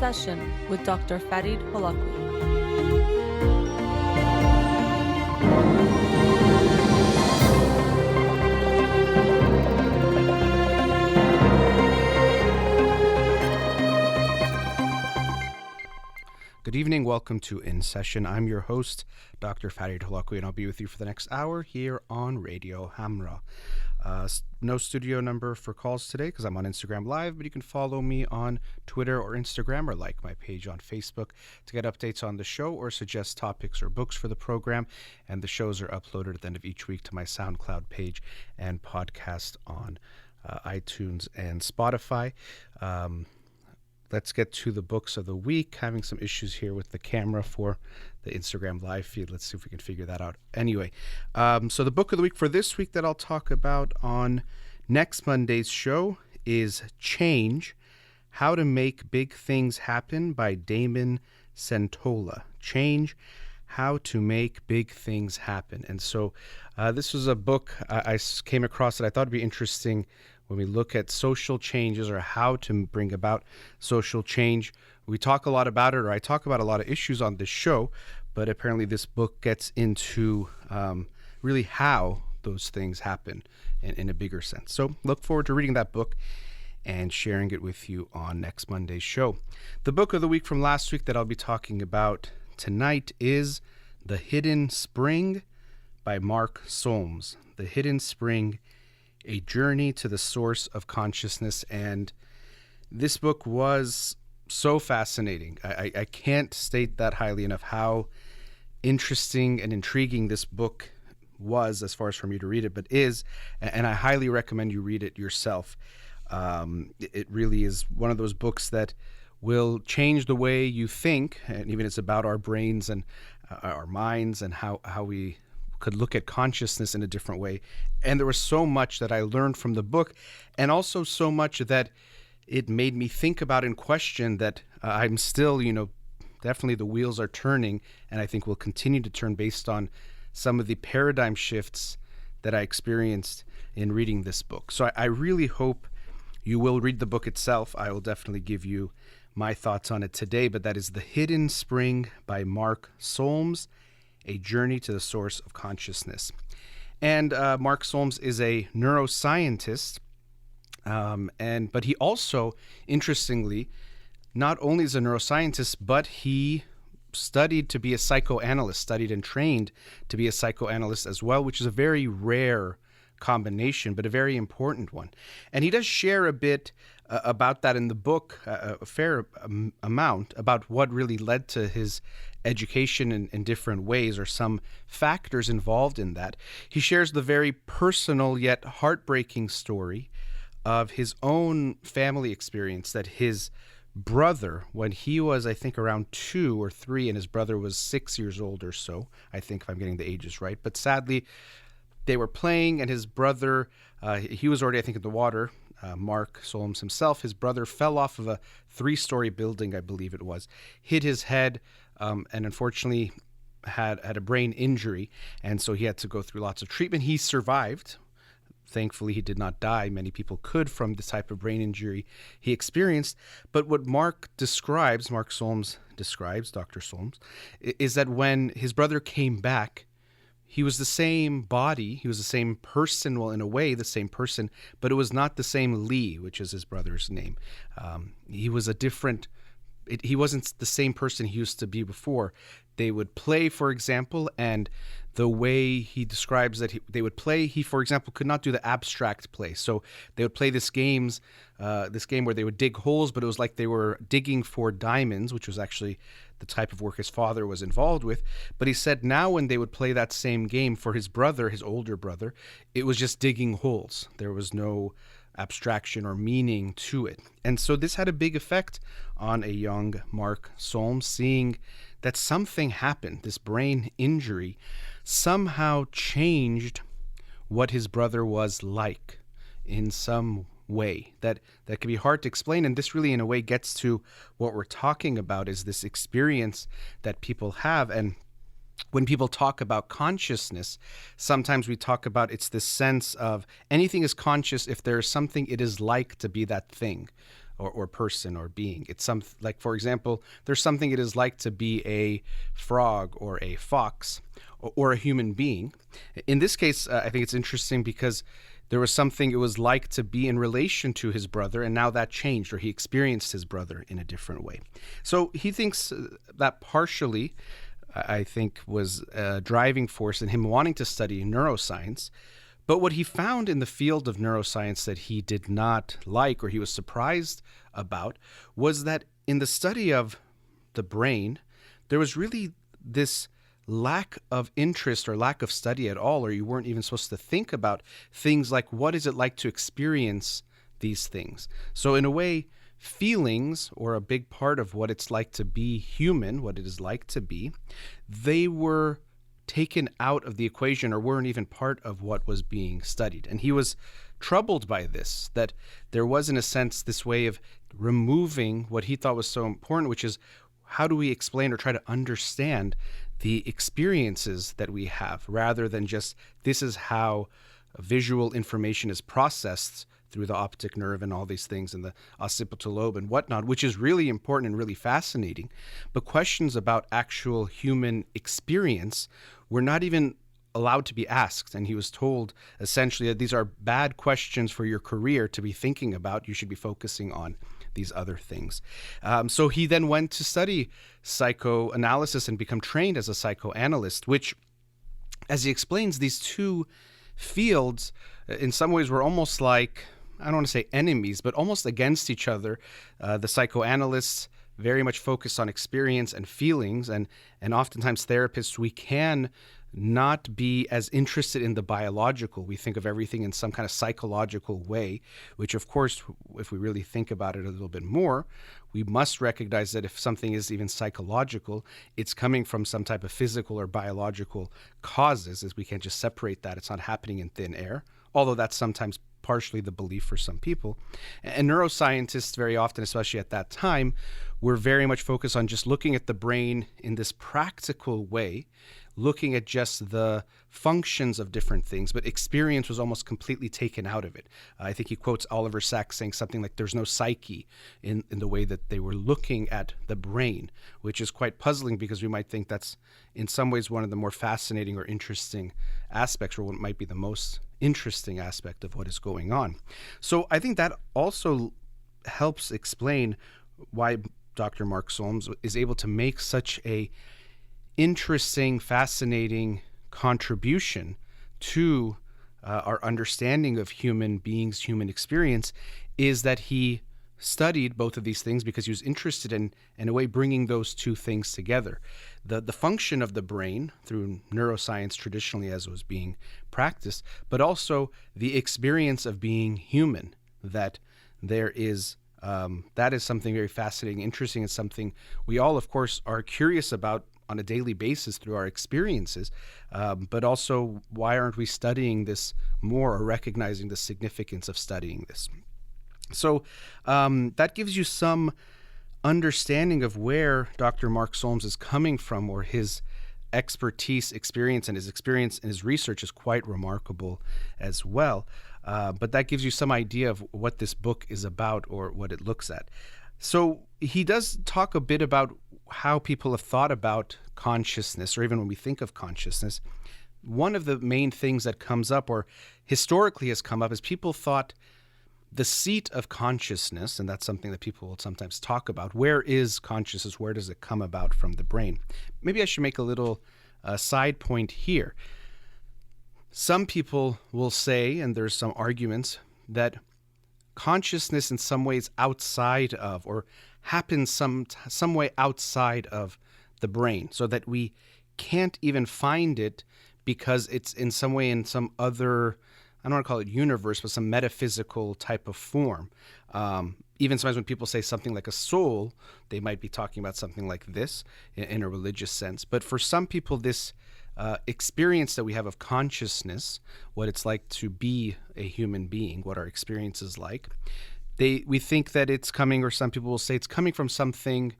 Session with Dr. Farid Holakouee. Good evening. Welcome to In Session. I'm your host, Dr. Farid Holakouee, and I'll be with you for the next hour here on Radio Hamra. No studio number for calls today because I'm on Instagram Live, but you can follow me on Twitter or Instagram or like my page on Facebook to get updates on the show or suggest topics or books for the program. And the shows are uploaded at the end of each week to my SoundCloud page and podcast on iTunes and Spotify. Let's get to the books of the week. Having some issues here with the camera for the Instagram live feed. Let's see if we can figure that out. Anyway, so the book of the week for this week that I'll talk about on next Monday's show is Change, How to Make Big Things Happen by Damon Centola. Change, How to Make Big Things Happen. And so this was a book I came across that I thought would be interesting when we look at social changes or how to bring about social change. We talk a lot about it, or I talk about a lot of issues on this show, but apparently this book gets into really how those things happen in a bigger sense. So look forward to reading that book and sharing it with you on next Monday's show. The book of the week from last week that I'll be talking about tonight is The Hidden Spring by Mark Solms. The Hidden Spring, A Journey to the Source of Consciousness. And this book was so fascinating. I can't state that highly enough how interesting and intriguing this book was as far as for me to read it, but is, and I highly recommend you read it yourself. It really is one of those books that will change the way you think, and even it's about our brains and our minds and how we could look at consciousness in a different way. And there was so much that I learned from the book, and also so much that it made me think about and question that I'm still, definitely the wheels are turning, and I think will continue to turn based on some of the paradigm shifts that I experienced in reading this book. So I really hope you will read the book itself. I will definitely give you my thoughts on it today, but that is The Hidden Spring by Mark Solms, A Journey to the Source of Consciousness. And Mark Solms is a neuroscientist, but he also, interestingly, not only is a neuroscientist, but he studied to be a psychoanalyst, studied and trained to be a psychoanalyst as well, which is a very rare combination, but a very important one. And he does share a bit about that in the book, a fair amount, about what really led to his education in different ways, or some factors involved in that. He shares the very personal yet heartbreaking story of his own family experience, that his brother, when he was, I think, around 2 or 3, and his brother was 6 years old or so, I think, if I'm getting the ages right, but sadly, they were playing, and his brother, he was already, I think, in the water, Mark Solms himself. His brother fell off of a 3-story building, I believe it was, hit his head, and unfortunately had a brain injury, and so he had to go through lots of treatment. He survived. Thankfully, he did not die. Many people could from this type of brain injury he experienced. But what Mark Solms describes, Dr. Solms, is that when his brother came back, he was the same body, he was the same person, well, in a way, the same person, but it was not the same Lee, which is his brother's name. He was he wasn't the same person he used to be before. They would play, for example, and the way he describes that they would play, he, for example, could not do the abstract play. So they would play this game where they would dig holes, but it was like they were digging for diamonds, which was actually the type of work his father was involved with. But he said now when they would play that same game for his brother, his older brother, it was just digging holes. There was no abstraction or meaning to it. And so this had a big effect on a young Mark Solms, seeing that something happened. This brain injury somehow changed what his brother was like in some way that can be hard to explain. And this really, in a way, gets to what we're talking about, is this experience that people have. And when people talk about consciousness, sometimes we talk about it's this sense of anything is conscious if there is something it is like to be that thing. or person or being. It's like, for example, there's something it is like to be a frog or a fox or a human being. In this case, I think it's interesting because there was something it was like to be in relation to his brother, and now that changed, or he experienced his brother in a different way. So he thinks that partially, I think, was a driving force in him wanting to study neuroscience. But what he found in the field of neuroscience that he did not like, or he was surprised about, was that in the study of the brain, there was really this lack of interest or lack of study at all, or you weren't even supposed to think about things like what is it like to experience these things. So in a way, feelings, or a big part of what it's like to be human, what it is like to be, they were taken out of the equation or weren't even part of what was being studied. And he was troubled by this, that there was, in a sense, this way of removing what he thought was so important, which is how do we explain or try to understand the experiences that we have, rather than just this is how visual information is processed through the optic nerve and all these things and the occipital lobe and whatnot, which is really important and really fascinating. But questions about actual human experience were not even allowed to be asked. And he was told essentially that these are bad questions for your career to be thinking about. You should be focusing on these other things. So he then went to study psychoanalysis and become trained as a psychoanalyst, which, as he explains, these two fields in some ways were almost like, I don't want to say enemies, but almost against each other. The psychoanalysts very much focus on experience and feelings, and oftentimes therapists, we can not be as interested in the biological. We think of everything in some kind of psychological way, which of course, if we really think about it a little bit more, we must recognize that if something is even psychological, it's coming from some type of physical or biological causes, as we can't just separate that. It's not happening in thin air, although that's sometimes partially the belief for some people. And neuroscientists very often, especially at that time, were very much focused on just looking at the brain in this practical way, looking at just the functions of different things, but experience was almost completely taken out of it. I think he quotes Oliver Sacks saying something like there's no psyche in the way that they were looking at the brain, which is quite puzzling because we might think that's in some ways one of the more fascinating or interesting aspects, or what might be the most interesting aspect of what is going on. So I think that also helps explain why Dr. Mark Solms is able to make such a interesting, fascinating contribution to our understanding of human beings, human experience, is that he studied both of these things because he was interested in a way, bringing those two things together. The function of the brain through neuroscience traditionally as it was being practiced, but also the experience of being human, that there is that is something very fascinating, interesting, and something we all, of course, are curious about on a daily basis through our experiences, but also why aren't we studying this more, or recognizing the significance of studying this? So that gives you some understanding of where Dr. Mark Solms is coming from, or his expertise, experience, and his experience in his research is quite remarkable as well. But that gives you some idea of what this book is about, or what it looks at. So he does talk a bit about how people have thought about consciousness, or even when we think of consciousness. One of the main things that comes up, or historically has come up, is people thought the seat of consciousness, and that's something that people will sometimes talk about. Where is consciousness? Where does it come about from the brain? Maybe I should make a little side point here. Some people will say, and there's some arguments, that consciousness in some ways outside of, or happens some way outside of the brain, so that we can't even find it because it's in some way in some other, I don't want to call it universe, but some metaphysical type of form. Even sometimes when people say something like a soul, they might be talking about something like this in a religious sense. But for some people, this experience that we have of consciousness, what it's like to be a human being, what our experience is like, we think that it's coming, or some people will say it's coming from something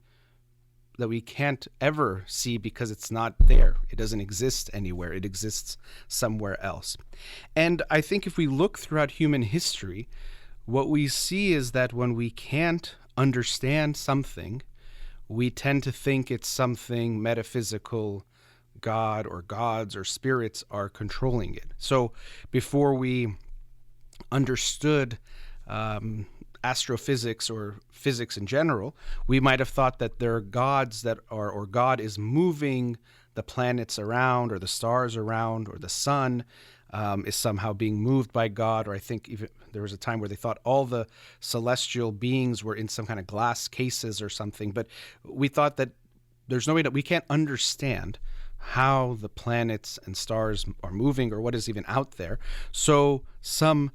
that we can't ever see because it's not there. It doesn't exist anywhere. It exists somewhere else. And I think if we look throughout human history, what we see is that when we can't understand something, we tend to think it's something metaphysical, God or gods or spirits are controlling it. So before we understood astrophysics or physics in general, we might have thought that there are gods that are, or God is moving the planets around or the stars around, or the sun is somehow being moved by God. Or I think even there was a time where they thought all the celestial beings were in some kind of glass cases or something. But we thought that there's no way that we can't understand how the planets and stars are moving or what is even out there. So something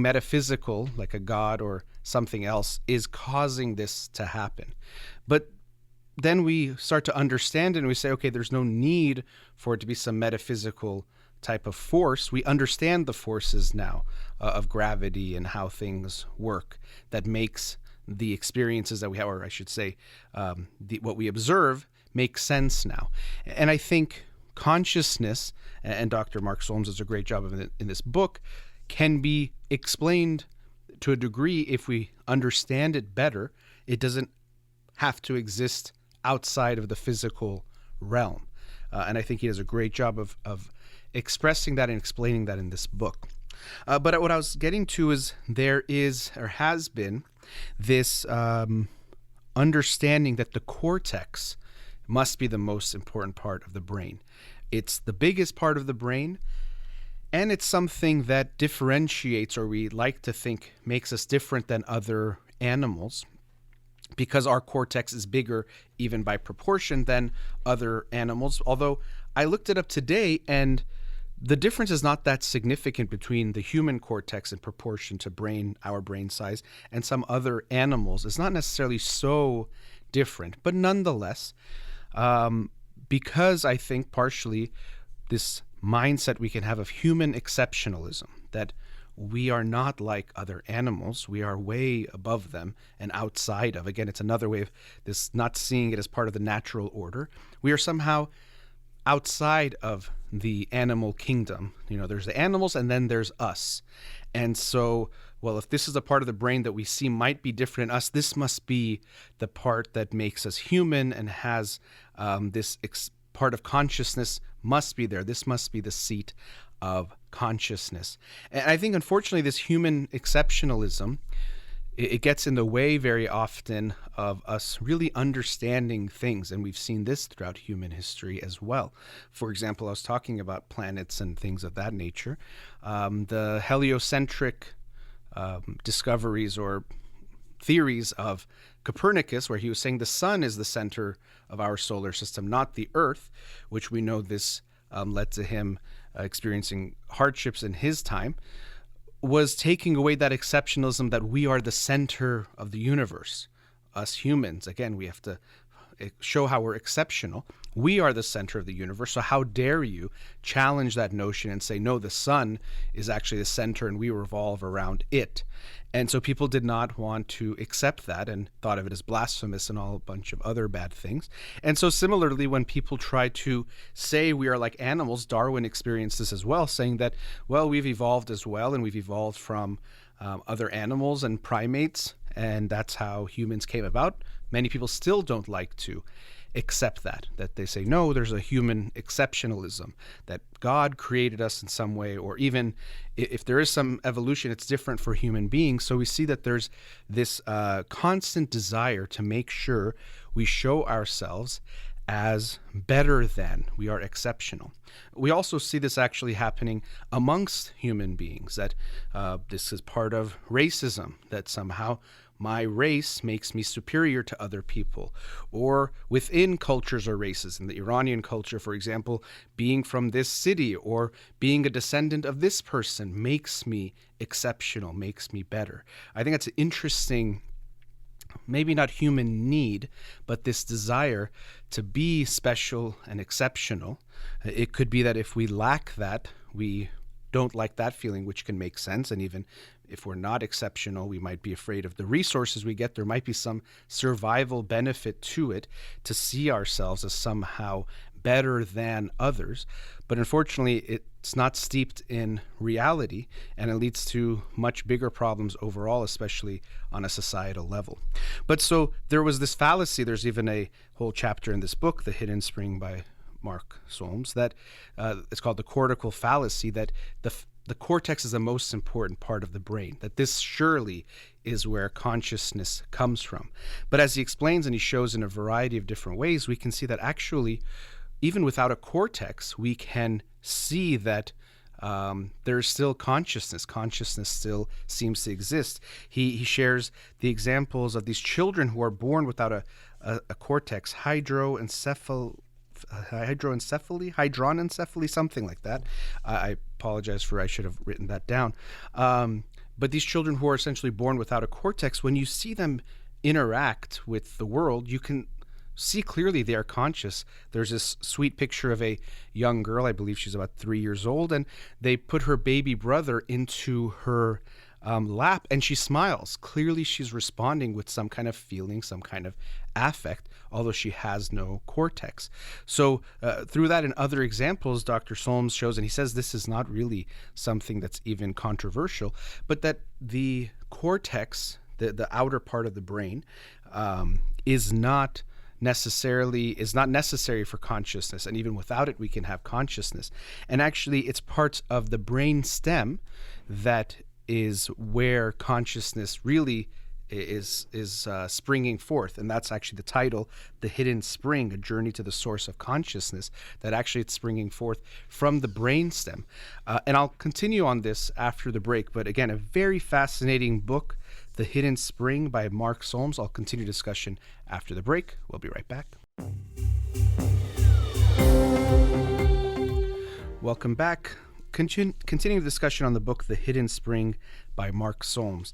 metaphysical like a god or something else is causing this to happen. But then we start to understand it and we say, okay, there's no need for it to be some metaphysical type of force. We understand the forces now of gravity and how things work that makes the experiences that we have, or I should say, what we observe makes sense now. And I think consciousness, and Dr. Mark Solms does a great job of it in this book, can be explained to a degree if we understand it better. It doesn't have to exist outside of the physical realm. And I think he does a great job of expressing that and explaining that in this book. But what I was getting to is there is, or has been, this understanding that the cortex must be the most important part of the brain. It's the biggest part of the brain, and it's something that differentiates, or we like to think makes us different than other animals, because our cortex is bigger even by proportion than other animals. Although I looked it up today, and the difference is not that significant between the human cortex in proportion to our brain size, and some other animals. It's not necessarily so different, but nonetheless, because I think partially this mindset we can have of human exceptionalism, that we are not like other animals, we are way above them and outside of. Again, it's another way of this, not seeing it as part of the natural order. We are somehow outside of the animal kingdom. There's the animals and then there's us. And so, well, if this is a part of the brain that we see might be different in us, this must be the part that makes us human and has this part of consciousness must be there. This must be the seat of consciousness. And I think, unfortunately, this human exceptionalism, it gets in the way very often of us really understanding things. And we've seen this throughout human history as well. For example, I was talking about planets and things of that nature. The heliocentric discoveries or theories of Copernicus, where he was saying the sun is the center of our solar system, not the earth, which we know this led to him experiencing hardships in his time, was taking away that exceptionalism that we are the center of the universe. Us humans, again, we have to show how we're exceptional. We are the center of the universe. So how dare you challenge that notion and say, no, the sun is actually the center and we revolve around it. And so people did not want to accept that and thought of it as blasphemous and all a bunch of other bad things. And so similarly, when people try to say we are like animals, Darwin experienced this as well, saying that, well, we've evolved as well, and we've evolved from other animals and primates, and that's how humans came about. Many people still don't like to accept that they say, no, there's a human exceptionalism, that God created us in some way, or even if there is some evolution, it's different for human beings. So we see that there's this constant desire to make sure we show ourselves as better than, we are exceptional. We also see this actually happening amongst human beings, that this is part of racism, that somehow my race makes me superior to other people, or within cultures or races. In the Iranian culture, for example, being from this city or being a descendant of this person makes me exceptional, makes me better. I think that's an interesting, maybe not human need, but this desire to be special and exceptional. It could be that if we lack that, we don't like that feeling, which can make sense. And even if we're not exceptional, we might be afraid of the resources we get. There might be some survival benefit to it, to see ourselves as somehow better than others, but unfortunately it's not steeped in reality, and it leads to much bigger problems overall, especially on a societal level. But so there was this fallacy. There's even a whole chapter in this book, The Hidden Spring by Mark Solms, that it's called the cortical fallacy, that the cortex is the most important part of the brain, that this surely is where consciousness comes from. But as he explains and he shows in a variety of different ways, we can see that actually, even without a cortex, we can see that there's still consciousness. Consciousness still seems to exist. He shares the examples of these children who are born without a cortex, hydroencephaly, something like that. I apologize I should have written that down. But these children who are essentially born without a cortex, when you see them interact with the world, you can see clearly they are conscious. There's this sweet picture of a young girl, I believe she's about 3 years old, and they put her baby brother into her lap, and she smiles. Clearly she's responding with some kind of feeling, some kind of affect, although she has no cortex. So through that and other examples, Dr. Solms shows, and he says this is not really something that's even controversial, but that the cortex, the outer part of the brain, is not necessary for consciousness, and even without it we can have consciousness. And actually it's parts of the brain stem that is where consciousness really is springing forth, and that's actually the title, The Hidden Spring, A Journey to the Source of Consciousness, that actually it's springing forth from the brainstem. And I'll continue on this after the break, but again, a very fascinating book, The Hidden Spring by Mark Solms. I'll continue discussion after the break. We'll be right back. Welcome back. Continuing the discussion on the book, The Hidden Spring by Mark Solms.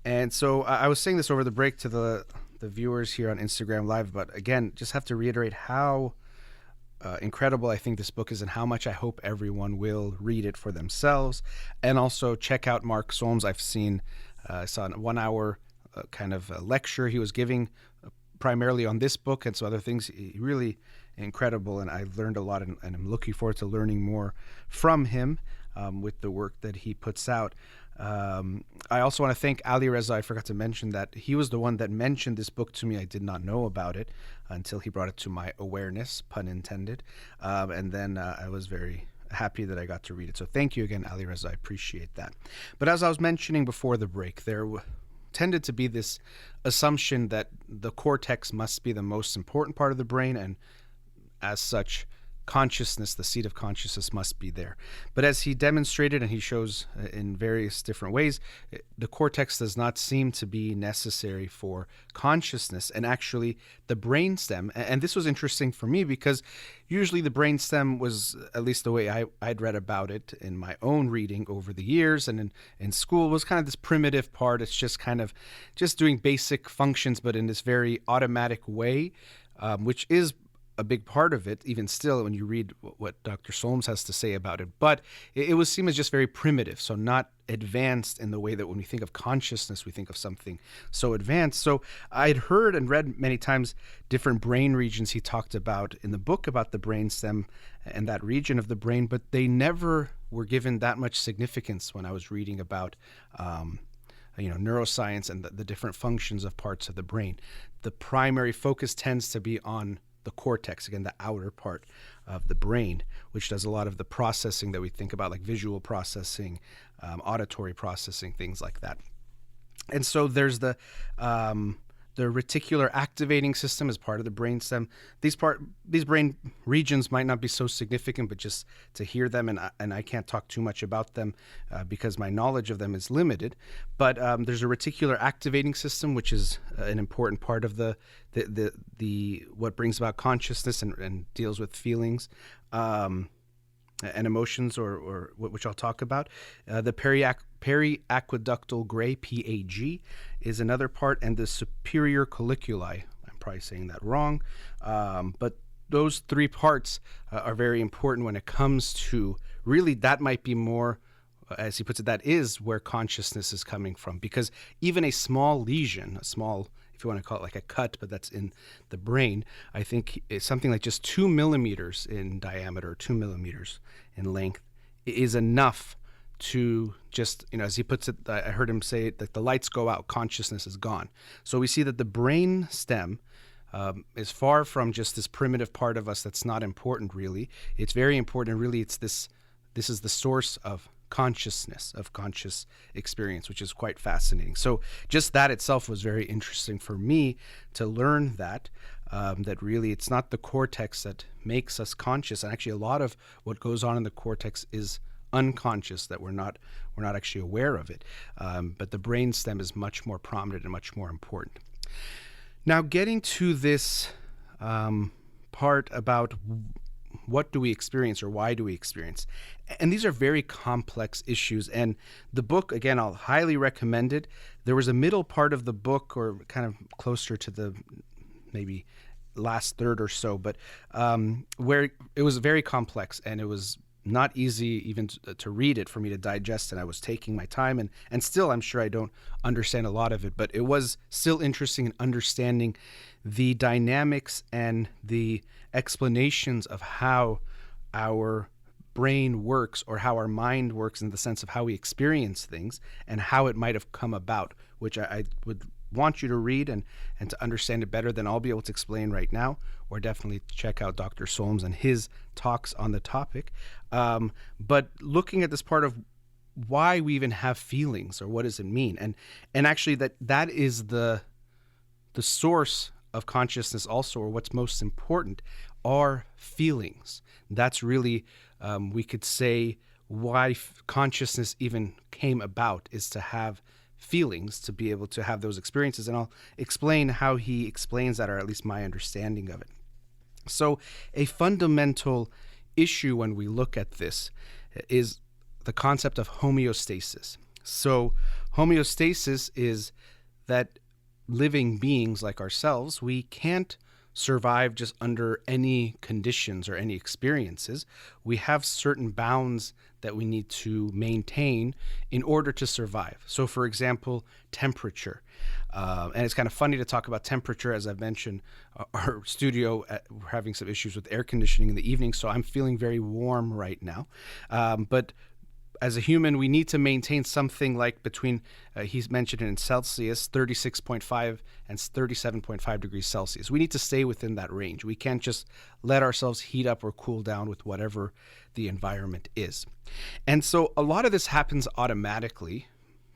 And so I was saying this over the break to the viewers here on Instagram Live, but again, just have to reiterate how incredible I think this book is and how much I hope everyone will read it for themselves. And also check out Mark Solms. I saw a 1 hour kind of lecture he was giving primarily on this book and some other things. Really incredible, and I learned a lot, and I'm looking forward to learning more from him with the work that he puts out. I also want to thank Ali Reza. I forgot to mention that he was the one that mentioned this book to me. I did not know about it until he brought it to my awareness, pun intended. And then I was very happy that I got to read it. So thank you again, Ali Reza. I appreciate that. But as I was mentioning before the break, there tended to be this assumption that the cortex must be the most important part of the brain, and as such, consciousness, the seat of consciousness, must be there. But as he demonstrated, and he shows in various different ways, the cortex does not seem to be necessary for consciousness. And actually the brainstem, and this was interesting for me because usually the brainstem was, at least the way I'd read about it in my own reading over the years and in school, was kind of this primitive part. It's just kind of just doing basic functions, but in this very automatic way, which is a big part of it, even still, when you read what Dr. Solms has to say about it. But it was seen as just very primitive, so not advanced in the way that when we think of consciousness, we think of something so advanced. So I'd heard and read many times different brain regions he talked about in the book about the brainstem and that region of the brain, but they never were given that much significance when I was reading about neuroscience and the different functions of parts of the brain. The primary focus tends to be on the cortex, again, the outer part of the brain, which does a lot of the processing that we think about, like visual processing, auditory processing, things like that. And so there's the reticular activating system as part of the brainstem. These brain regions might not be so significant, but just to hear them, and I can't talk too much about them because my knowledge of them is limited. But there's a reticular activating system, which is an important part of the what brings about consciousness and deals with feelings and emotions, or which I'll talk about. The periaqueductal gray, PAG, is another part, and the superior colliculi. I'm probably saying that wrong, but those three parts are very important when it comes to, really, that might be more, as he puts it, that is where consciousness is coming from. Because even a small lesion, if if you want to call it like a cut, but that's in the brain, I think it's something like just 2 millimeters in diameter, 2 millimeters in length is enough to just, as he puts it, I heard him say that the lights go out, consciousness is gone. So we see that the brain stem is far from just this primitive part of us that's not important, really. It's very important, and really this is the source of consciousness, of conscious experience, which is quite fascinating. So just that itself was very interesting for me to learn that really it's not the cortex that makes us conscious, and actually a lot of what goes on in the cortex is unconscious, that we're not actually aware of it. But the brain stem is much more prominent and much more important. Now, getting to this part about what do we experience or why do we experience? And these are very complex issues. And the book, again, I'll highly recommend it. There was a middle part of the book, or kind of closer to the maybe last third or so, but where it was very complex, and it was not easy even to read it for me to digest, and I was taking my time, and still I'm sure I don't understand a lot of it, but it was still interesting in understanding the dynamics and the explanations of how our brain works, or how our mind works, in the sense of how we experience things and how it might have come about, which I would want you to read and to understand it better than I'll be able to explain right now, or definitely check out Dr. Solms and his talks on the topic. But looking at this part of why we even have feelings, or what does it mean, and actually that is the source of consciousness also, or what's most important are feelings. That's really, we could say, why consciousness even came about, is to have feelings, to be able to have those experiences. And I'll explain how he explains that, or at least my understanding of it. So a fundamental issue when we look at this is the concept of homeostasis. So homeostasis is that living beings like ourselves, we can't survive just under any conditions or any experiences. We have certain bounds that we need to maintain in order to survive. So for example, temperature. And it's kind of funny to talk about temperature. As I've mentioned, our studio, we're having some issues with air conditioning in the evening, so I'm feeling very warm right now. But as a human, we need to maintain something like between, he's mentioned it in Celsius, 36.5 and 37.5 degrees Celsius. We need to stay within that range. We can't just let ourselves heat up or cool down with whatever the environment is. And so a lot of this happens automatically.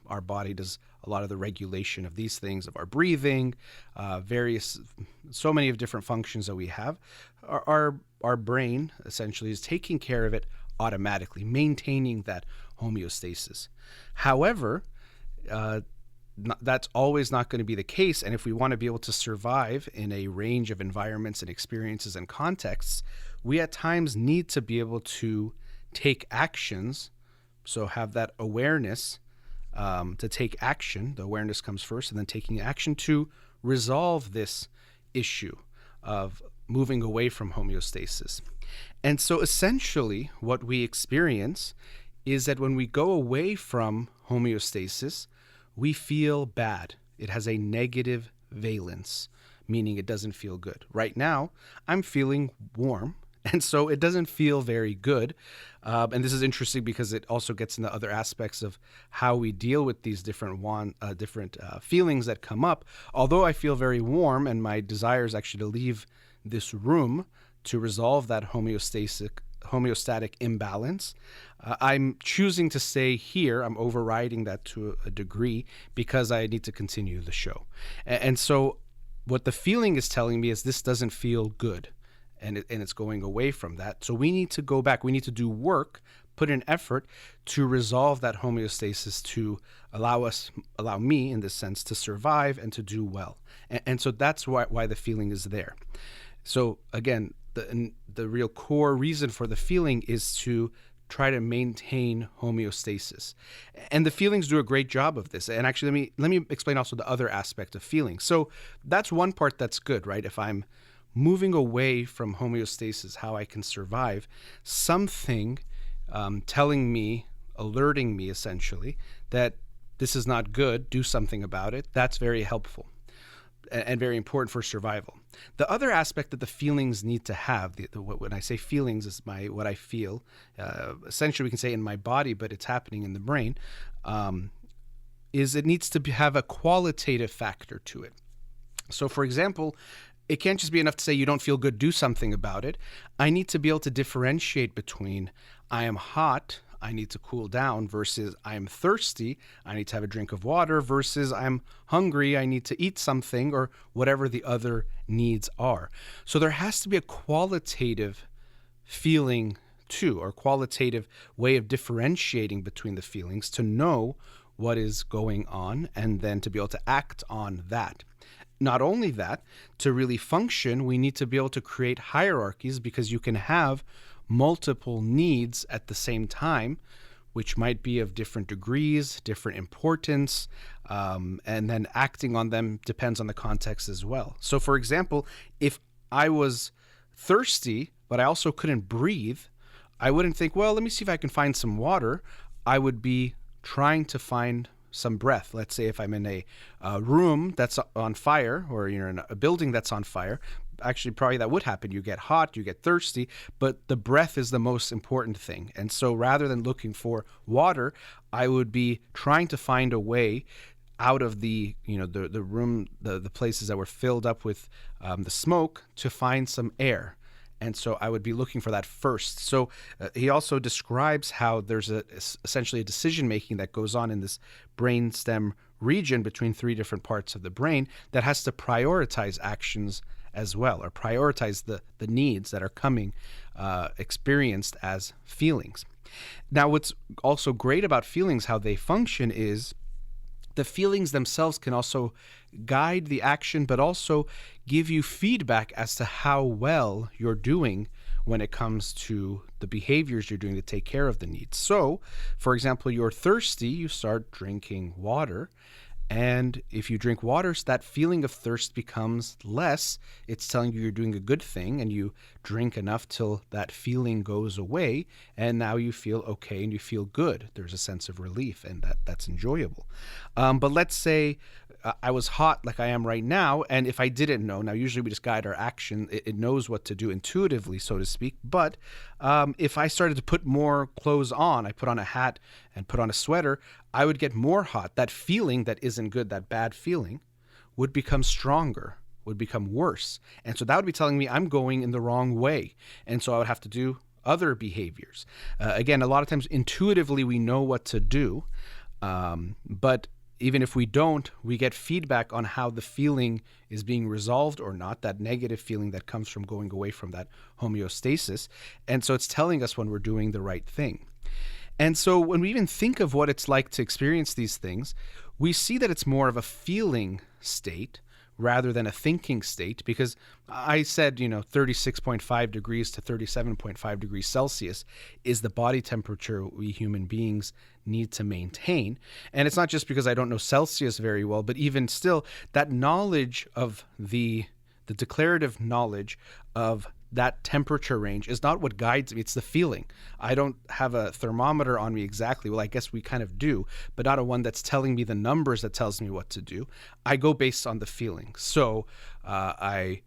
Our body does a lot of the regulation of these things, of our breathing, so many of different functions that we have. Our brain essentially is taking care of it automatically, maintaining that homeostasis. However, that's always not going to be the case. And if we want to be able to survive in a range of environments and experiences and contexts, we at times need to be able to take actions. So have that awareness to take action. The awareness comes first, and then taking action to resolve this issue of moving away from homeostasis. And so essentially what we experience is that when we go away from homeostasis, we feel bad. It has a negative valence, meaning it doesn't feel good. Right now, I'm feeling warm, and so it doesn't feel very good. And this is interesting because it also gets into other aspects of how we deal with these different feelings that come up. Although I feel very warm, and my desire is actually to leave this room to resolve that homeostatic imbalance, I'm choosing to stay here. I'm overriding that to a degree because I need to continue the show. And so what the feeling is telling me is this doesn't feel good, and it's going away from that. So we need to go back. We need to do work, put in effort to resolve that homeostasis, to allow me in this sense to survive and to do well. And so that's why the feeling is there. So again, the real core reason for the feeling is to try to maintain homeostasis. And the feelings do a great job of this. And actually, let me explain also the other aspect of feeling. So that's one part that's good, right? If I'm moving away from homeostasis, how I can survive, something telling me, alerting me essentially, that this is not good, do something about it, that's very helpful. and very important for survival. The other aspect that the feelings need to have, when I say feelings, is what I feel. Essentially, we can say in my body, but it's happening in the brain. Is it needs to have a qualitative factor to it. So, for example, it can't just be enough to say you don't feel good, do something about it. I need to be able to differentiate between I am hot, I need to cool down, versus I am thirsty, I need to have a drink of water, versus I'm hungry, I need to eat something, or whatever the other needs are. So there has to be a qualitative feeling too, or qualitative way of differentiating between the feelings to know what is going on and then to be able to act on that. Not only that, to really function, we need to be able to create hierarchies, because you can have multiple needs at the same time, which might be of different degrees, different importance, and then acting on them depends on the context as well. So, for example, if I was thirsty, but I also couldn't breathe, I wouldn't think, well, let me see if I can find some water. I would be trying to find some breath. Let's say if I'm in a room that's on fire, or you're in a building that's on fire, actually probably that would happen. You get hot, you get thirsty, but the breath is the most important thing. And so rather than looking for water, I would be trying to find a way out of the room, the places that were filled up with the smoke, to find some air. And so I would be looking for that first. So he also describes how there's essentially a decision-making that goes on in this brainstem region between three different parts of the brain that has to prioritize actions as well, or prioritize the needs that are coming experienced as feelings. Now, what's also great about feelings, how they function, is the feelings themselves can also guide the action, but also give you feedback as to how well you're doing when it comes to the behaviors you're doing to take care of the needs. So, for example, you're thirsty, you start drinking water. And if you drink water, that feeling of thirst becomes less. It's telling you you're doing a good thing, and you drink enough till that feeling goes away, and now you feel okay and you feel good. There's a sense of relief, and that's enjoyable. But let's say I was hot like I am right now, and if I didn't know, now usually we just guide our action, it knows what to do intuitively, so to speak, but if I started to put more clothes on, I put on a hat and put on a sweater, I would get more hot. That feeling that isn't good, that bad feeling, would become stronger, would become worse. And so that would be telling me I'm going in the wrong way. And so I would have to do other behaviors. Again, a lot of times intuitively we know what to do, but even if we don't, we get feedback on how the feeling is being resolved or not, that negative feeling that comes from going away from that homeostasis. And so it's telling us when we're doing the right thing. And so when we even think of what it's like to experience these things, we see that it's more of a feeling state rather than a thinking state, because I said, 36.5 degrees to 37.5 degrees Celsius is the body temperature we human beings need to maintain. And it's not just because I don't know Celsius very well, but even still, that knowledge of the declarative knowledge of that temperature range is not what guides me. It's the feeling. I don't have a thermometer on me exactly. Well, I guess we kind of do, but not a one that's telling me the numbers that tells me what to do. I go based on the feeling. So I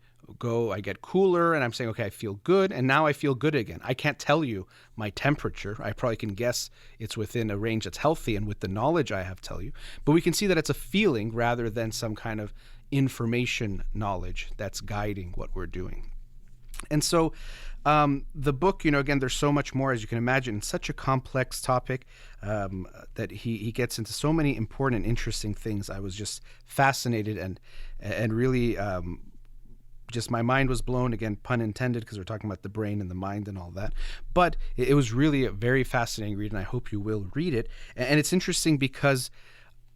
get cooler and I'm saying, okay, I feel good. And now I feel good again. I can't tell you my temperature. I probably can guess it's within a range that's healthy, and with the knowledge I have tell you. But we can see that it's a feeling rather than some kind of information knowledge that's guiding what we're doing. And so the book, again, there's so much more, as you can imagine. It's such a complex topic that he gets into so many important and interesting things. I was just fascinated and really just my mind was blown, again, pun intended, because we're talking about the brain and the mind and all that. But it was really a very fascinating read, and I hope you will read it. And it's interesting because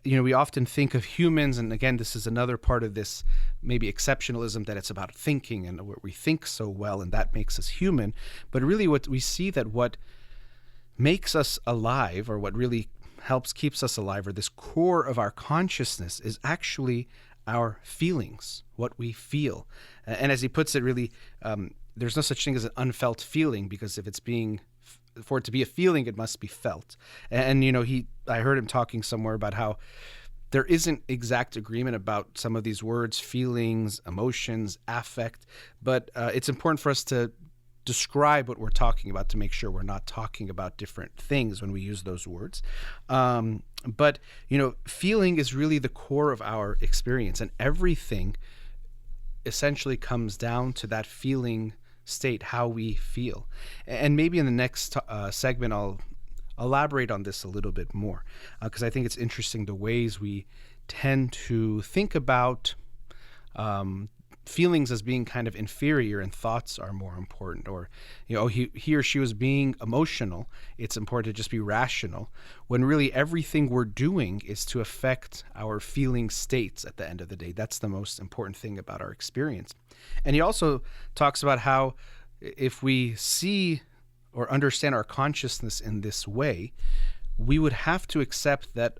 we often think of humans, and again, this is another part of this maybe exceptionalism, that it's about thinking and what we think so well, and that makes us human. But really what we see, that what makes us alive, or what really keeps us alive, or this core of our consciousness, is actually our feelings, what we feel. And as he puts it, really, there's no such thing as an unfelt feeling, because if it's for it to be a feeling, it must be felt. And I heard him talking somewhere about how there isn't exact agreement about some of these words, feelings, emotions, affect, but it's important for us to describe what we're talking about to make sure we're not talking about different things when we use those words. But, feeling is really the core of our experience, and everything essentially comes down to that feeling state, how we feel. And maybe in the next segment, I'll elaborate on this a little bit more, because I think it's interesting the ways we tend to think about feelings as being kind of inferior and thoughts are more important, or he or she was being emotional, it's important to just be rational, when really everything we're doing is to affect our feeling states at the end of the day. That's the most important thing about our experience. And he also talks about how if we see or understand our consciousness in this way, we would have to accept that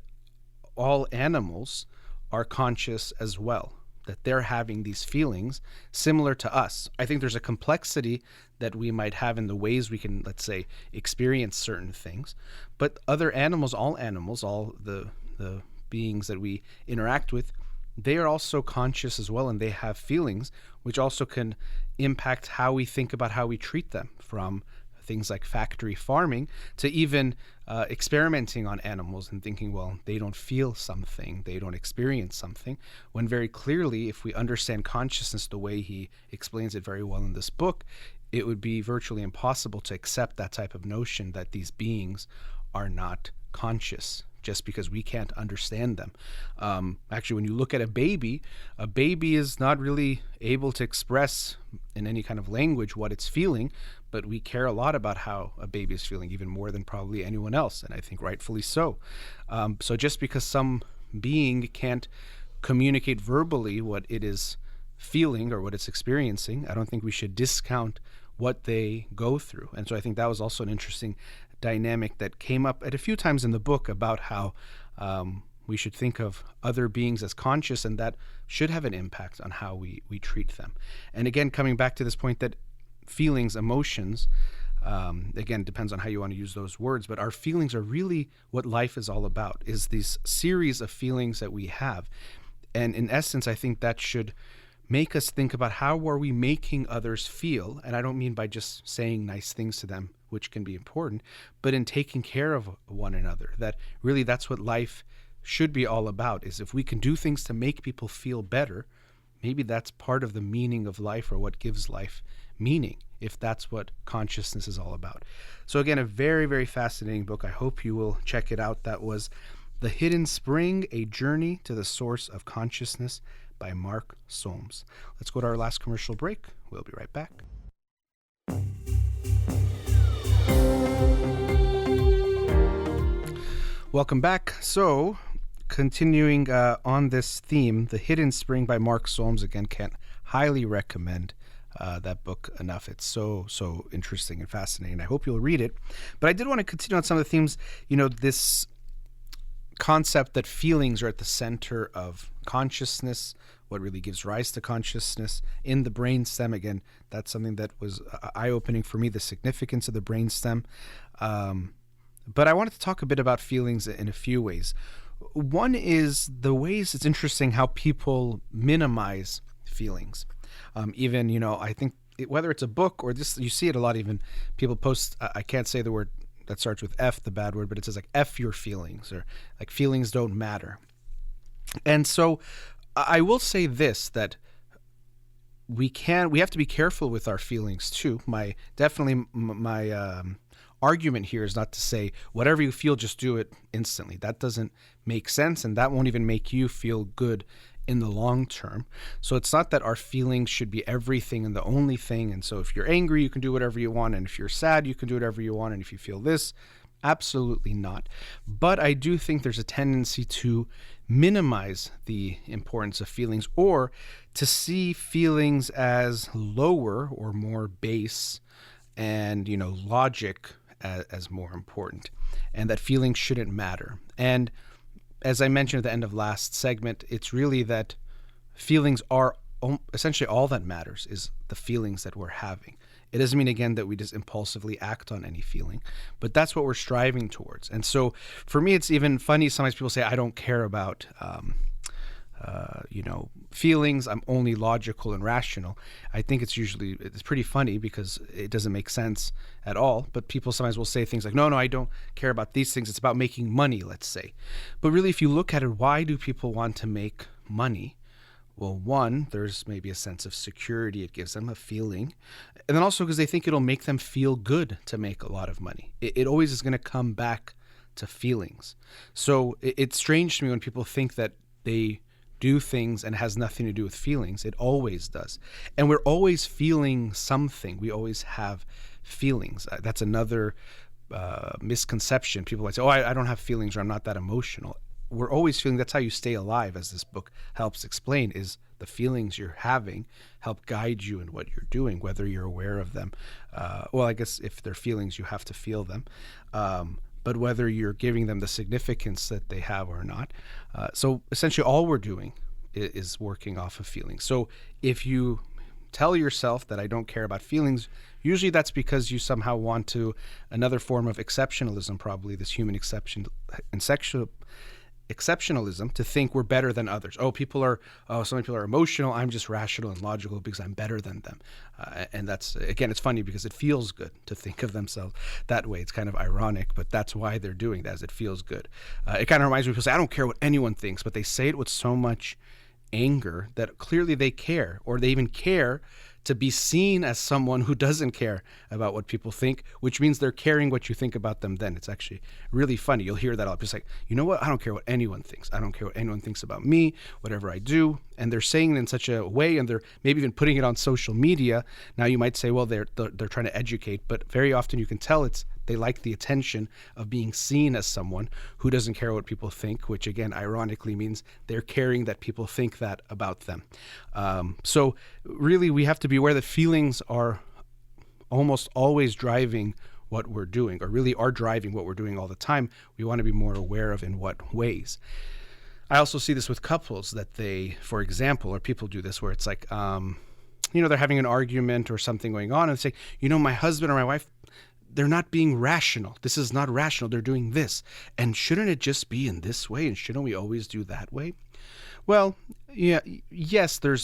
all animals are conscious as well, that they're having these feelings similar to us. I think there's a complexity that we might have in the ways we can, let's say, experience certain things. But other animals, all the beings that we interact with, they are also conscious as well, and they have feelings, which also can impact how we think about how we treat them, from things like factory farming to even experimenting on animals and thinking, well, they don't feel something, they don't experience something, when very clearly, if we understand consciousness the way he explains it very well in this book, it would be virtually impossible to accept that type of notion that these beings are not conscious just because we can't understand them. Actually, when you look at a baby is not really able to express in any kind of language what it's feeling, but we care a lot about how a baby is feeling, even more than probably anyone else, and I think rightfully so. So just because some being can't communicate verbally what it is feeling or what it's experiencing, I don't think we should discount what they go through. And so I think that was also an interesting dynamic that came up at a few times in the book about how we should think of other beings as conscious, and that should have an impact on how we treat them. And again, coming back to this point that feelings, emotions, again, depends on how you want to use those words, but our feelings are really what life is all about, is these series of feelings that we have. And in essence, I think that should make us think about how are we making others feel. And I don't mean by just saying nice things to them, which can be important, but in taking care of one another, that really that's what life should be all about, is if we can do things to make people feel better, maybe that's part of the meaning of life, or what gives life meaning, if that's what consciousness is all about. So again, a very, very fascinating book. I hope you will check it out. That was The Hidden Spring, A Journey to the Source of Consciousness by Mark Solms. Let's go to our last commercial break. We'll be right back. Welcome back. So, continuing on this theme, The Hidden Spring by Mark Solms. Again, can't highly recommend that book enough. It's so interesting and fascinating. I hope you'll read it. But I did want to continue on some of the themes, this concept that feelings are at the center of consciousness, what really gives rise to consciousness in the brainstem. Again, that's something that was eye-opening for me, the significance of the brainstem. But I wanted to talk a bit about feelings in a few ways. One is the ways it's interesting how people minimize feelings. Even, I think whether it's a book or this, you see it a lot, even people post, I can't say the word that starts with F, the bad word, but it says like F your feelings, or like feelings don't matter. And so I will say this, that we have to be careful with our feelings too. My argument here is not to say whatever you feel, just do it instantly. That doesn't make sense, and that won't even make you feel good in the long term. So it's not that our feelings should be everything and the only thing. And so if you're angry, you can do whatever you want. And if you're sad, you can do whatever you want. And if you feel this, absolutely not. But I do think there's a tendency to minimize the importance of feelings, or to see feelings as lower or more base, and, logic as more important, and that feelings shouldn't matter. And as I mentioned at the end of last segment, it's really that feelings are essentially all that matters, is the feelings that we're having. It doesn't mean, again, that we just impulsively act on any feeling, but that's what we're striving towards. And so for me, it's even funny. Sometimes people say, I don't care about, feelings. I'm only logical and rational. I think it's pretty funny because it doesn't make sense at all. But people sometimes will say things like, no, I don't care about these things. It's about making money, let's say. But really, if you look at it, why do people want to make money? Well, one, there's maybe a sense of security. It gives them a feeling. And then also because they think it'll make them feel good to make a lot of money. It always is going to come back to feelings. So it's strange to me when people think that they do things and has nothing to do with feelings. It always does. And we're always feeling something. We always have feelings. That's another misconception. People might say, I don't have feelings, or I'm not that emotional. We're always feeling. That's how you stay alive, as this book helps explain, is the feelings you're having help guide you in what you're doing, whether you're aware of them. I guess if they're feelings, you have to feel them. But whether you're giving them the significance that they have or not. So essentially all we're doing is working off of feelings. So if you tell yourself that I don't care about feelings, usually that's because you somehow want to, another form of exceptionalism, probably this human exceptionalism, to think we're better than others. Some people are emotional. I'm just rational and logical because I'm better than them. And that's, again, it's funny because it feels good to think of themselves that way. It's kind of ironic, but that's why they're doing that, as it feels good. It kind of reminds me of people say, I don't care what anyone thinks, but they say it with so much anger that clearly they care, or they even care to be seen as someone who doesn't care about what people think, which means they're caring what you think about them then. It's actually really funny. You'll hear that a lot. It's like, you know what? I don't care what anyone thinks. I don't care what anyone thinks about me, whatever I do. And they're saying it in such a way, and they're maybe even putting it on social media. Now you might say, well, they're trying to educate, but very often you can tell they like the attention of being seen as someone who doesn't care what people think, which again, ironically means they're caring that people think that about them. So really, we have to be aware that feelings are almost always driving what we're doing, or really are driving what we're doing all the time. We want to be more aware of in what ways. I also see this with couples that they, for example, or people do this where it's like, they're having an argument or something going on and say, my husband or my wife, they're not being rational. This is not rational. They're doing this. And shouldn't it just be in this way? And shouldn't we always do that way? Well, yes, there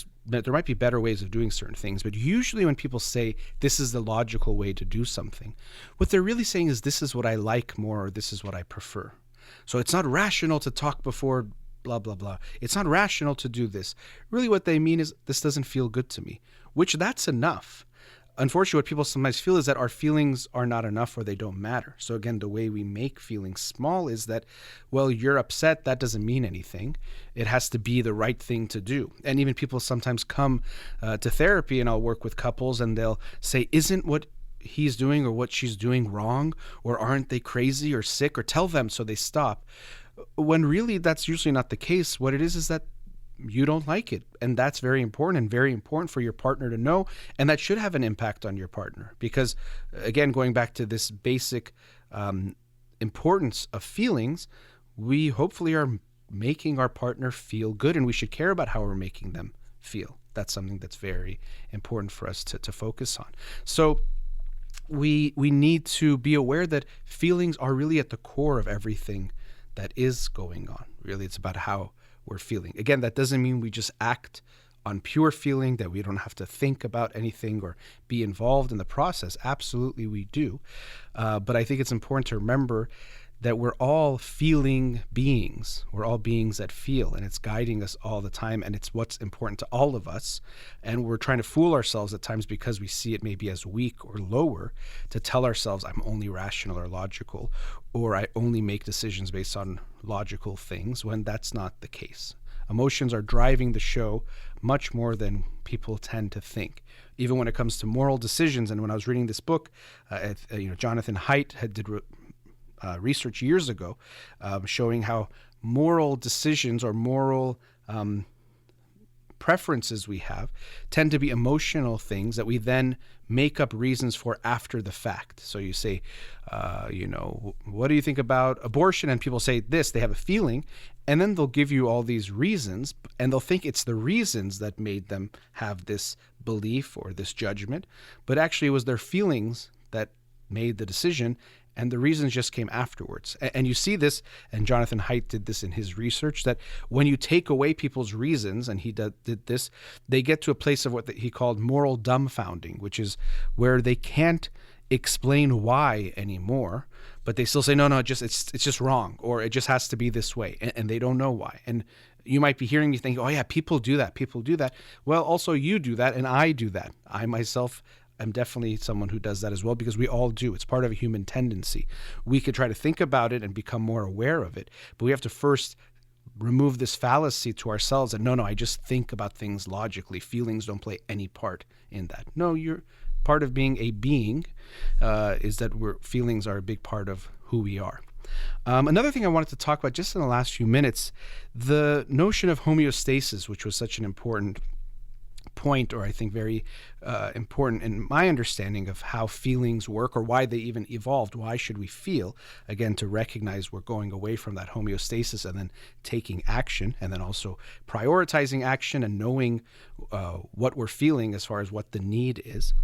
might be better ways of doing certain things, but usually when people say this is the logical way to do something, what they're really saying is this is what I like more, or this is what I prefer. So it's not rational to talk before blah, blah, blah. It's not rational to do this. Really what they mean is this doesn't feel good to me, which that's enough. Unfortunately, what people sometimes feel is that our feelings are not enough, or they don't matter. So again, the way we make feelings small is that, well, you're upset. That doesn't mean anything. It has to be the right thing to do. And even people sometimes come to therapy, and I'll work with couples, and they'll say, isn't what he's doing or what she's doing wrong? Or aren't they crazy or sick? Or tell them so they stop. When really that's usually not the case. What it is that you don't like it. And that's very important, and very important for your partner to know. And that should have an impact on your partner. Because, again, going back to this basic importance of feelings, we hopefully are making our partner feel good, and we should care about how we're making them feel. That's something that's very important for us to focus on. So we need to be aware that feelings are really at the core of everything that is going on. Really, it's about how we're feeling. Again, that doesn't mean we just act on pure feeling, that we don't have to think about anything or be involved in the process. Absolutely we do. But I think it's important to remember that we're all feeling beings. We're all beings that feel, and it's guiding us all the time, and it's what's important to all of us. And we're trying to fool ourselves at times because we see it maybe as weak or lower, to tell ourselves I'm only rational or logical, or I only make decisions based on logical things, when that's not the case. Emotions are driving the show much more than people tend to think. Even when it comes to moral decisions, and when I was reading this book, Jonathan Haidt did research years ago showing how moral decisions or moral preferences we have tend to be emotional things that we then make up reasons for after the fact. So you say, what do you think about abortion? And people say this, they have a feeling, and then they'll give you all these reasons, and they'll think it's the reasons that made them have this belief or this judgment, but actually it was their feelings that made the decision, and the reasons just came afterwards. And you see this, and Jonathan Haidt did this in his research, that when you take away people's reasons, and he did this, they get to a place of what he called moral dumbfounding, which is where they can't explain why anymore, but they still say, no, it's just wrong, or it just has to be this way, and they don't know why. And you might be hearing me think, oh yeah, people do that. Well, also you do that, and I do that. I myself am definitely someone who does that as well, because we all do. It's part of a human tendency. We could try to think about it and become more aware of it, but we have to first remove this fallacy to ourselves that, no, I just think about things logically. Feelings don't play any part in that. No, you're part of being a being is that feelings are a big part of who we are. Another thing I wanted to talk about just in the last few minutes, the notion of homeostasis, which was such an important point, or I think very important in my understanding of how feelings work, or why they even evolved. Why should we feel? Again, to recognize we're going away from that homeostasis and then taking action, and then also prioritizing action and knowing what we're feeling as far as what the need is.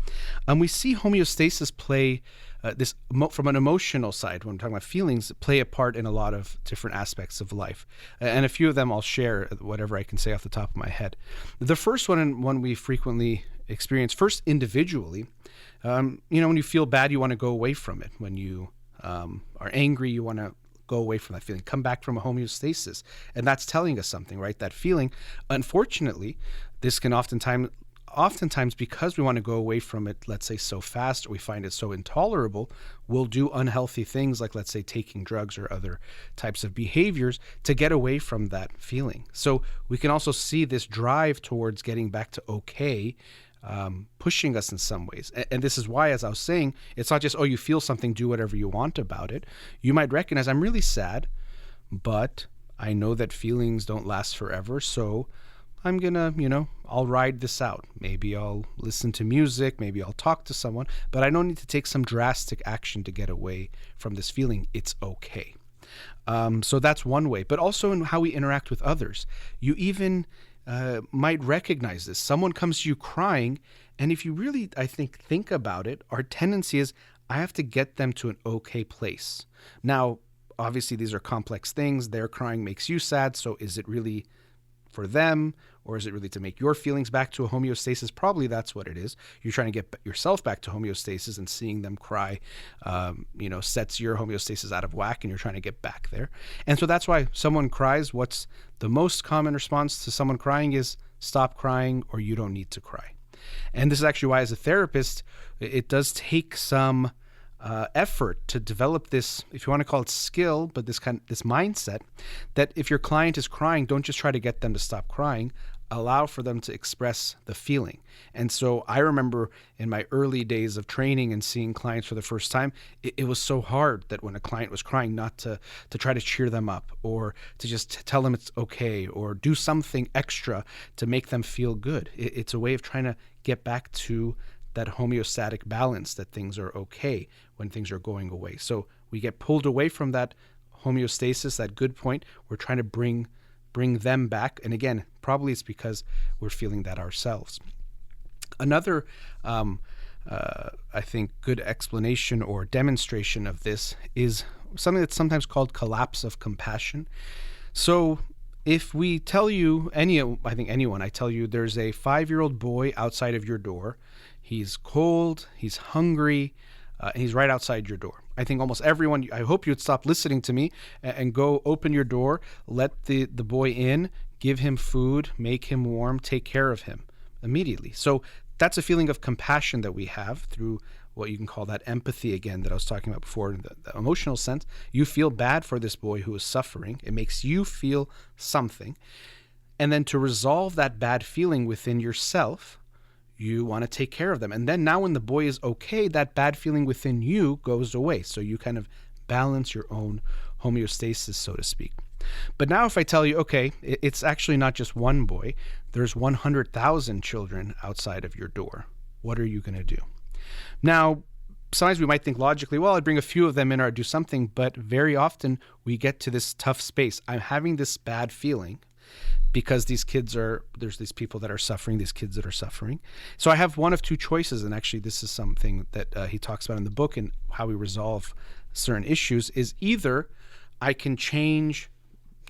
We see homeostasis play from an emotional side, when we're talking about feelings, play a part in a lot of different aspects of life. And a few of them I'll share, whatever I can say off the top of my head. The first one, and one we frequently experience, first individually, when you feel bad, you want to go away from it. When you are angry, you want to go away from that feeling, come back from a homeostasis. And that's telling us something, right? That feeling, unfortunately, this can oftentimes, because we want to go away from it, let's say so fast, or we find it so intolerable, we'll do unhealthy things like, let's say, taking drugs or other types of behaviors to get away from that feeling. So we can also see this drive towards getting back to okay, pushing us in some ways. And this is why, as I was saying, it's not just, you feel something, do whatever you want about it. You might recognize, I'm really sad, but I know that feelings don't last forever, so I'm gonna, I'll ride this out. Maybe I'll listen to music, maybe I'll talk to someone, but I don't need to take some drastic action to get away from this feeling. It's okay. So that's one way, but also in how we interact with others. You even might recognize this. Someone comes to you crying, and if you really, I think about it, our tendency is, I have to get them to an okay place. Now, obviously, these are complex things. Their crying makes you sad, so is it really for them, or is it really to make your feelings back to a homeostasis? Probably that's what it is. You're trying to get yourself back to homeostasis, and seeing them cry, sets your homeostasis out of whack, and you're trying to get back there. And so that's why someone cries. What's the most common response to someone crying is, stop crying, or you don't need to cry. And this is actually why, as a therapist, it does take some effort to develop this, if you want to call it skill, but this mindset that if your client is crying, don't just try to get them to stop crying, allow for them to express the feeling. And so I remember in my early days of training and seeing clients for the first time, it was so hard that when a client was crying, not to try to cheer them up, or to just tell them it's okay, or do something extra to make them feel good. It's a way of trying to get back to that homeostatic balance, that things are okay when things are going away. So we get pulled away from that homeostasis, that good point. We're trying to bring them back. And again, probably it's because we're feeling that ourselves. Another, I think, good explanation or demonstration of this is something that's sometimes called collapse of compassion. So if we tell you, I tell you there's a 5-year-old boy outside of your door. He's cold, he's hungry, and he's right outside your door. I think almost everyone, I hope you'd stop listening to me and go open your door, let the boy in, give him food, make him warm, take care of him immediately. So that's a feeling of compassion that we have through what you can call that empathy again that I was talking about before, in the emotional sense. You feel bad for this boy who is suffering. It makes you feel something. And then to resolve that bad feeling within yourself, you want to take care of them. And then now when the boy is okay, that bad feeling within you goes away. So you kind of balance your own homeostasis, so to speak. But now if I tell you, okay, it's actually not just one boy, there's 100,000 children outside of your door. What are you going to do? Now, sometimes we might think logically, well, I'd bring a few of them in or I'd do something, but very often we get to this tough space. I'm having this bad feeling. because there's these people that are suffering, these kids that are suffering. So I have one of two choices, and actually this is something that he talks about in the book and how we resolve certain issues, is either I can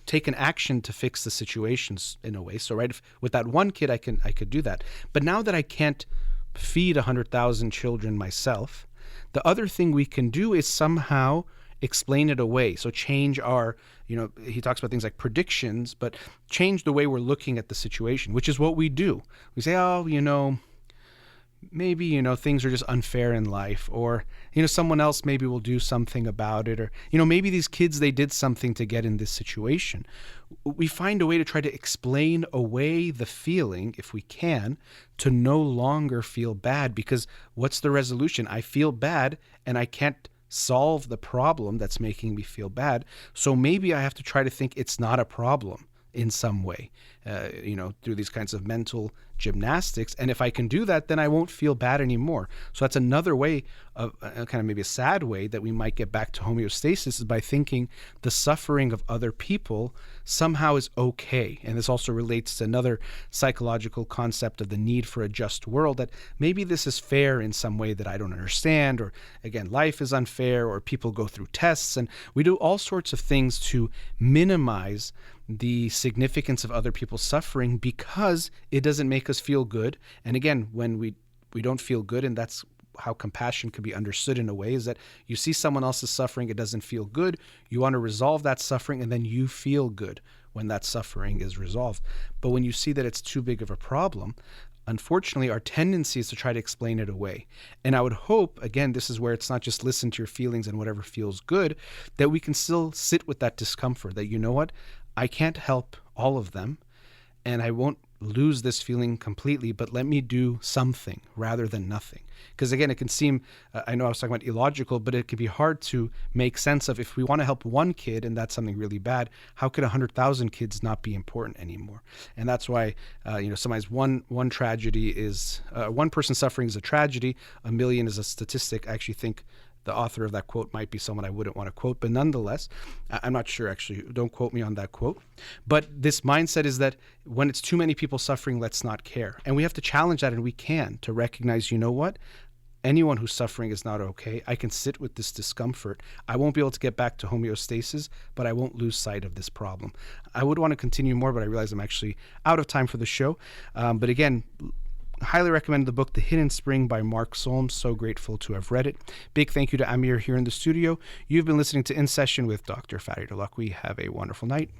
take an action to fix the situations in a way. So with that one kid, I could do that. But now that I can't feed 100,000 children myself, the other thing we can do is somehow explain it away. So change he talks about things like predictions, but change the way we're looking at the situation, which is what we do. We say, maybe, things are just unfair in life, or, someone else maybe will do something about it, or, maybe these kids, they did something to get in this situation. We find a way to try to explain away the feeling, if we can, to no longer feel bad, because what's the resolution? I feel bad and I can't solve the problem that's making me feel bad. So maybe I have to try to think it's not a problem in some way, through these kinds of mental gymnastics. And if I can do that, then I won't feel bad anymore. So that's another way of kind of maybe a sad way that we might get back to homeostasis, is by thinking the suffering of other people somehow is okay. And this also relates to another psychological concept of the need for a just world, that maybe this is fair in some way that I don't understand, or again, life is unfair, or people go through tests, and we do all sorts of things to minimize the significance of other people's suffering because it doesn't make us feel good. And again, when we don't feel good, and that's how compassion can be understood in a way, is that you see someone else's suffering, it doesn't feel good, you want to resolve that suffering, and then you feel good when that suffering is resolved. But when you see that it's too big of a problem, unfortunately, our tendency is to try to explain it away. And I would hope, again, this is where it's not just listen to your feelings and whatever feels good, that we can still sit with that discomfort, that, I can't help all of them, and I won't lose this feeling completely, but let me do something rather than nothing. Because again, it can seem, I know I was talking about illogical, but it can be hard to make sense of, if we want to help one kid and that's something really bad, how could 100,000 kids not be important anymore? And that's why, sometimes one tragedy is, one person suffering is a tragedy, 1 million is a statistic. I actually think the author of that quote might be someone I wouldn't want to quote, but nonetheless, I'm not sure, actually, don't quote me on that quote. But this mindset is that when it's too many people suffering, let's not care. And we have to challenge that, and we can, to recognize, what? Anyone who's suffering is not okay. I can sit with this discomfort. I won't be able to get back to homeostasis, but I won't lose sight of this problem. I would want to continue more, but I realize I'm actually out of time for the show. But again, highly recommend the book The Hidden Spring by Mark Solms. So grateful to have read it. Big thank you to Amir here in the studio. You've been listening to In Session with Dr. Farid Holakouee. Have a wonderful night.